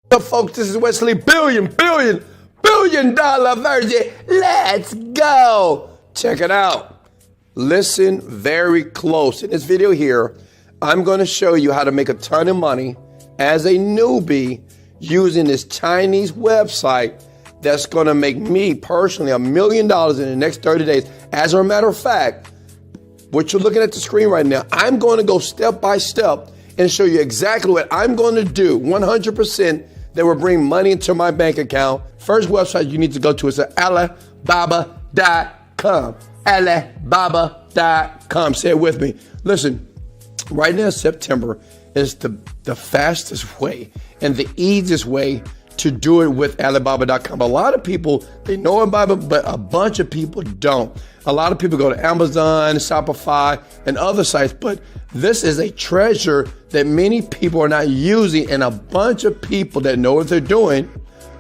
What's up, folks? This is Wesley billion dollar Virgin. Let's go. Check it out. Listen very close. In this video here, I'm going to show you how to make a ton of money as a newbie using this Chinese website that's going to make me personally $1 million in the next 30 days. As a matter of fact, what you're looking at the screen right now, I'm going to go step by step and show you exactly what I'm going to do 100% that will bring money into my bank account. First website you need to go to is Alibaba.com. Alibaba.com. Say it with me. Listen, right now September is the fastest way and the easiest way to do it with Alibaba.com. A lot of people, they know about it, but a bunch of people don't. A lot of people go to Amazon, Shopify, and other sites, but this is a treasure that many people are not using, and a bunch of people that know what they're doing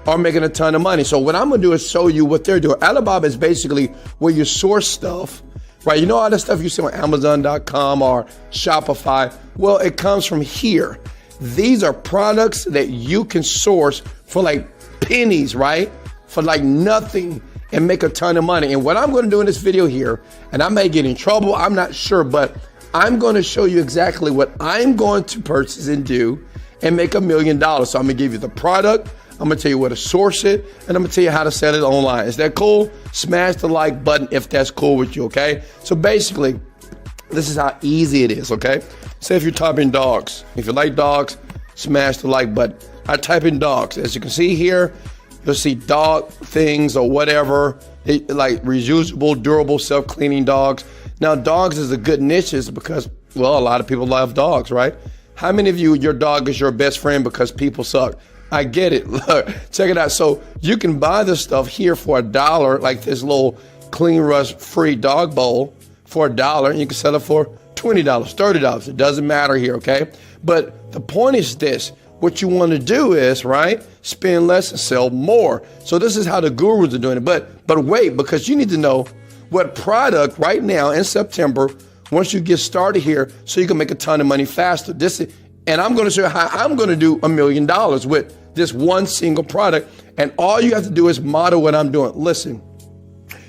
are making a ton of money. So what I'm gonna do is show you what they're doing. Alibaba is basically where you source stuff, right? You know all the stuff you see on Amazon.com or Shopify? Well, it comes from here. These are products that you can source for like pennies, right? For like nothing, and make a ton of money. And what I'm going to do in this video here, and I may get in trouble, I'm not sure, but I'm going to show you exactly what I'm going to purchase and do and make $1 million. So I'm going to give you the product, I'm going to tell you where to source it, and I'm going to tell you how to sell it online. Is that cool? Smash the like button if that's cool with you, okay? So basically, this is how easy it is, okay? Say if you're typing dogs. If you like dogs, smash the like button. I type in dogs. As you can see here, you'll see dog things or whatever, like reusable, durable, self-cleaning dogs. Now, dogs is a good niche because, well, a lot of people love dogs, right? How many of you, your dog is your best friend because people suck? I get it. Look, check it out. So you can buy this stuff here for $1, like this little clean rust free dog bowl for $1, and you can sell it for $20, $30. It doesn't matter here, okay? But the point is this. What you want to do is, right, spend less and sell more. So this is how the gurus are doing it. But wait, because you need to know what product right now in September, once you get started here, so you can make a ton of money faster. And I'm going to show you how I'm going to do $1 million with this one single product. And all you have to do is model what I'm doing. Listen,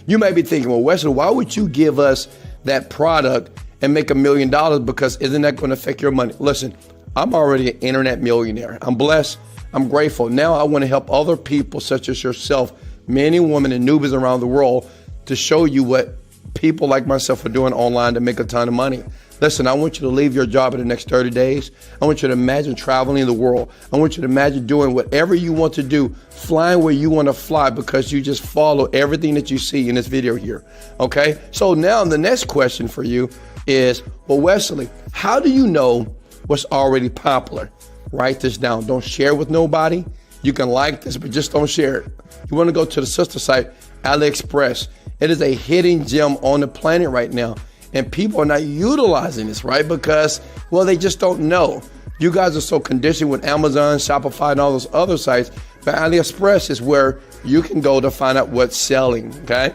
you may be thinking, well, Wesley, why would you give us that product and make $1 million? Because isn't that going to affect your money? Listen, I'm already an internet millionaire. I'm blessed. I'm grateful. Now I want to help other people such as yourself, men and women and newbies around the world, to show you what people like myself are doing online to make a ton of money. Listen, I want you to leave your job in the next 30 days. I want you to imagine traveling the world. I want you to imagine doing whatever you want to do, flying where you want to fly because you just follow everything that you see in this video here. Okay? So now the next question for you is, well, Wesley, how do you know what's already popular? Write this down. Don't share with nobody. You can like this, but just don't share it. You want to go to the sister site, AliExpress. It is a hidden gem on the planet right now. And people are not utilizing this, right? Because, well, they just don't know. You guys are so conditioned with Amazon, Shopify, and all those other sites. But AliExpress is where you can go to find out what's selling, okay?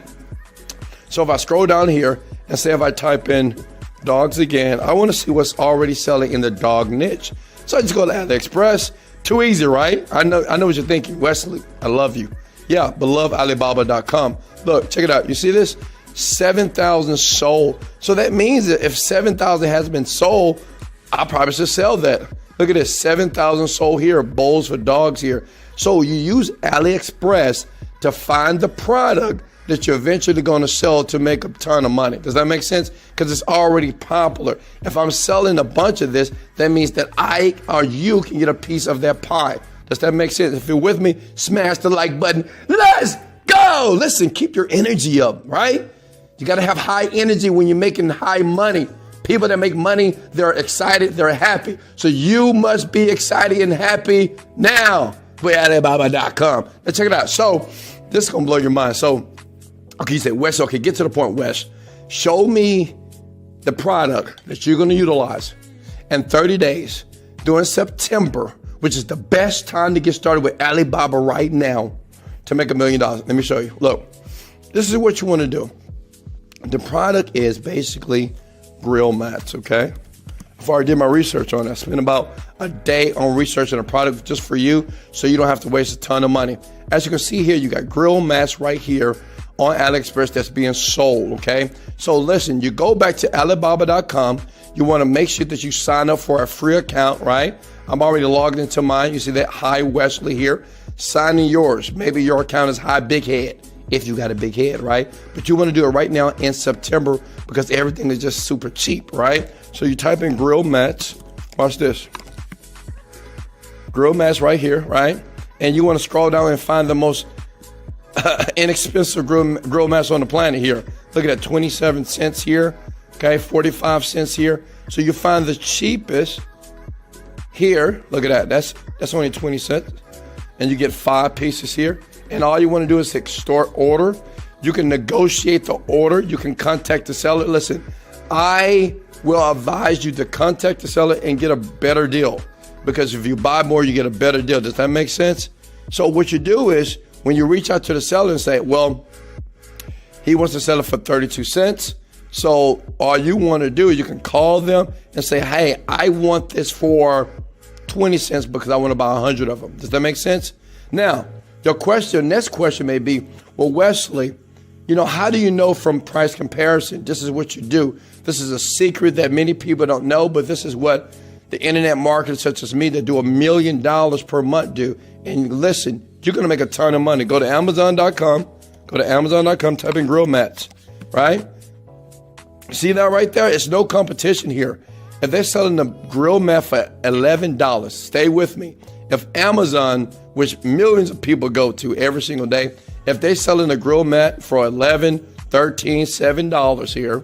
So if I scroll down here and say if I type in dogs again, I want to see what's already selling in the dog niche. So I just go to AliExpress. Too easy, right? I know what you're thinking. Wesley, I love you. Yeah, but love Alibaba.com. Look, check it out. You see this? 7,000 sold. So that means that if 7,000 has been sold, I probably should sell that. Look at this, 7,000 sold here, bowls for dogs here. So you use AliExpress to find the product that you're eventually going to sell to make a ton of money. Does that make sense? Because it's already popular. If I'm selling a bunch of this, that means that I or you can get a piece of that pie. Does that make sense? If you're with me, smash the like button. Let's go. Listen, keep your energy up, right? You got to have high energy when you're making high money. People that make money, they're excited, they're happy. So you must be excited and happy now with Alibaba.com. Now check it out. So this is going to blow your mind. So, okay, you say, Wes, okay, get to the point, Wes. Show me the product that you're going to utilize in 30 days during September, which is the best time to get started with Alibaba right now to make $1 million. Let me show you. Look, this is what you want to do. The product is basically grill mats, okay? before I did my research on it. I spent about a day on researching a product just for you, so you don't have to waste a ton of money. As you can see here, you got grill mats right here on AliExpress that's being sold, okay? So listen, you go back to Alibaba.com. You want to make sure that you sign up for a free account, right? I'm already logged into mine. You see that Hi Wesley here. Sign in yours. Maybe your account is Hi Big Head, if you got a big head, right? But you want to do it right now in September because everything is just super cheap, right? So you type in grill mats. Watch this. Grill mats right here, right? And you want to scroll down and find the most inexpensive grill mats on the planet here. Look at that, 27 cents here, okay, 45 cents here. So you find the cheapest here. Look at that, that's only 20 cents. And you get 5 pieces here. And all you want to do is start order. You can negotiate the order. You can contact the seller. Listen, I will advise you to contact the seller and get a better deal, because if you buy more, you get a better deal. Does that make sense? So what you do is, when you reach out to the seller and say, well, he wants to sell it for 32 cents. So all you want to do, you can call them and say, hey, I want this for 20 cents because I want to buy 100 of them. Does that make sense? Now, next question may be, well, Wesley, how do you know from price comparison? This is what you do. This is a secret that many people don't know, but this is what the internet marketers such as me that do $1 million per month do. And listen, you're going to make a ton of money. Go to Amazon.com. Type in grill mats, right? See that right there? It's no competition here. If they're selling the grill mat for $11, stay with me. If Amazon, which millions of people go to every single day, if they're selling a grill mat for $11, $13, $7 here,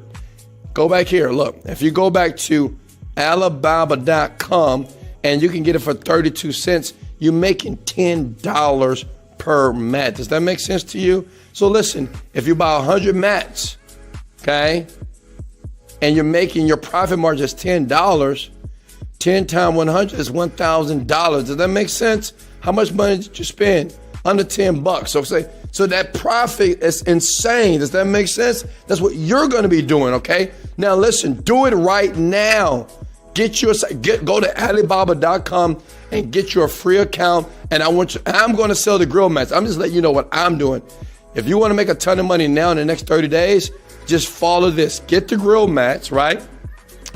go back here. Look, if you go back to Alibaba.com and you can get it for 32 cents, you're making $10 per mat. Does that make sense to you? So listen, if you buy 100 mats, okay, and you're making your profit margin is $10, 10 times 100 is $1,000. Does that make sense? How much money did you spend? Under 10 bucks. So that profit is insane. Does that make sense? That's what you're going to be doing, okay? Now listen, do it right now. Go to Alibaba.com and get your free account. And I'm going to sell the grill mats. I'm just letting you know what I'm doing. If you want to make a ton of money now in the next 30 days, just follow this. Get the grill mats, right?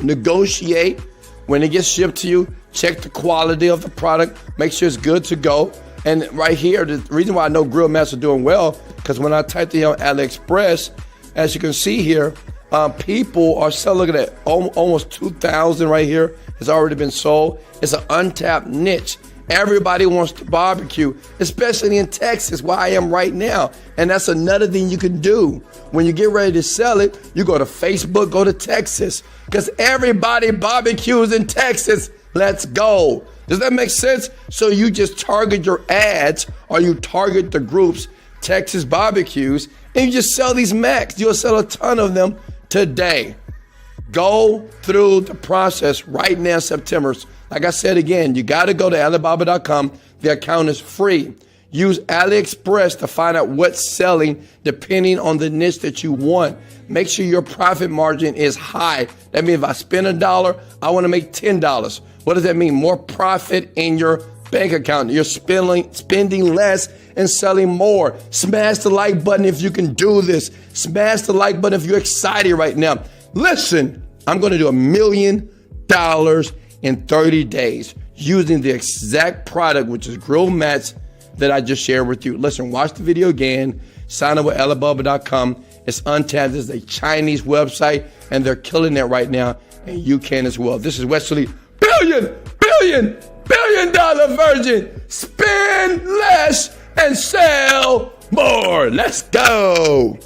Negotiate when it gets shipped to you. Check the quality of the product. Make sure it's good to go. And right here, the reason why I know grill mats are doing well, because when I typed it on AliExpress, as you can see here, people are selling at almost 2,000 right here. It's already been sold. It's an untapped niche. Everybody wants to barbecue, especially in Texas, where I am right now. And that's another thing you can do. When you get ready to sell it, you go to Facebook, go to Texas, because everybody barbecues in Texas. Let's go. Does that make sense? So you just target your ads, or you target the groups, Texas barbecues, and you just sell these mats. You'll sell a ton of them today. Go through the process right now, September. Like I said again, you got to go to Alibaba.com. The account is free. Use AliExpress to find out what's selling depending on the niche that you want. Make sure your profit margin is high. That means if I spend $1, I want to make $10. What does that mean? More profit in your bank account. You're spending less and selling more. Smash the like button if you can do this. Smash the like button if you're excited right now. Listen, I'm going to do $1 million in 30 days using the exact product, which is grill mats, that I just shared with you. Listen, watch the video again. Sign up with Alibaba.com. It's untapped. This is a Chinese website, and they're killing it right now, and you can as well. This is Wesley Virgin. Spend less and sell more. Let's go.